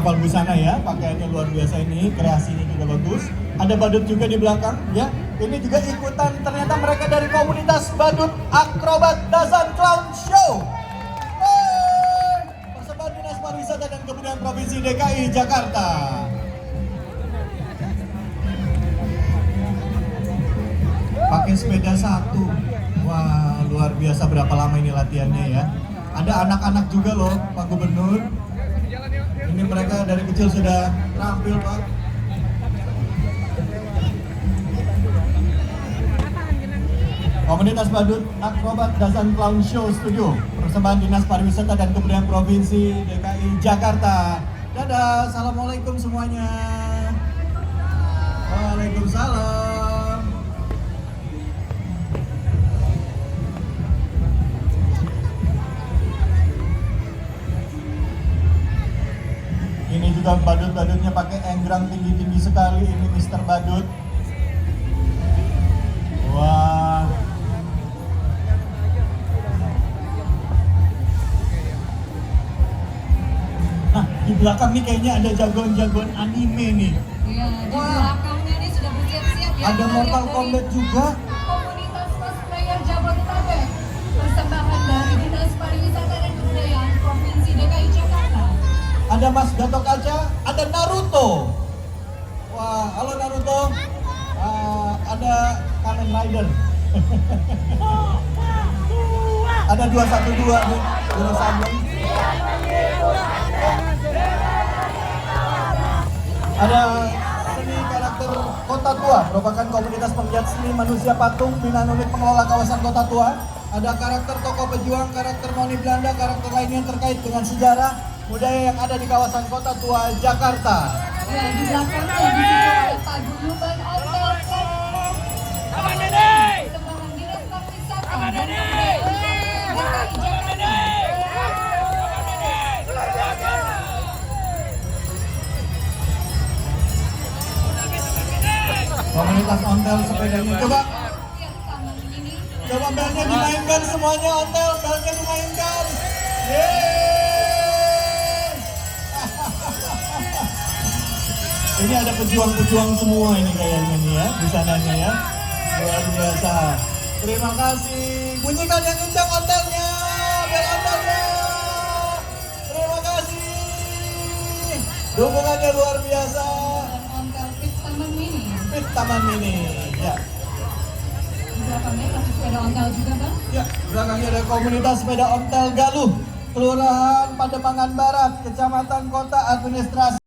hafal busana ya, pakaiannya luar biasa ini, kreasinya juga bagus. Ada badut juga di belakang ya. Ini juga ikutan, ternyata mereka dari komunitas badut akrobat Dazan Clown Show. Persembahan Dinas Pariwisata dan Kebudayaan Provinsi DKI Jakarta. Pakai sepeda satu. Wah, luar biasa, berapa lama ini latihannya ya. Ada anak-anak juga loh, Pak Gubernur. Ini mereka dari kecil sudah terampil, Pak. Komunitas Badut Akrobat Dazan Clown Show Studio, persembahan Dinas Pariwisata dan Kebudayaan Provinsi DKI Jakarta. Dadah, assalamualaikum semuanya. Waalaikumsalam. Ini juga badut-badutnya pakai enggrang tinggi-tinggi sekali. Ini Mister Badut. Wah. Nah, di belakang nih kayaknya ada jagoan-jagoan anime nih. Iya, di belakangnya nih sudah bersiap-siap ya. Ada Mortal Kombat juga. Komunitas cosplayer Jabodetabek, persembahan dari Dinas Pariwisata dan Kebudayaan Provinsi DKI Jakarta. Ada Mas Gatot Kaca, ada Naruto. Wah, halo Naruto. Ada Kamen Rider. Ada 212 nih, Guru Sableng. Ada seni karakter Kota Tua, merupakan komunitas penggiat seni manusia patung binaan unit pengelola kawasan Kota Tua. Ada karakter tokoh pejuang, karakter noni Belanda, karakter lainnya terkait dengan sejarah budaya yang ada di kawasan Kota Tua, Jakarta. Ya, di belakangnya di situ ada paguyuban Ontel persembahan Dinas Pariwisata dan Kebudayaan DKI Jakarta. Komunitas ontel sepedanya, coba Yang taman ini coba belnya dimainkan semuanya, ontel belnya dimainkan. Yeay! Ini ada pejuang-pejuang semua ini kayaknya nih ya, di sananya ya. Luar biasa. Terima kasih. Bunyikan yang kencang ontelnya, bel ontelnya. Terima kasih. Dukungannya luar biasa. dan Ontel Pit Taman Mini. Pit Taman Mini, ya. Di belakangnya kasih sepeda ontel juga, Bang. Ya, belakangnya ada komunitas sepeda ontel Galuh, Kelurahan Pademangan Barat, Kecamatan Kota Administrasi.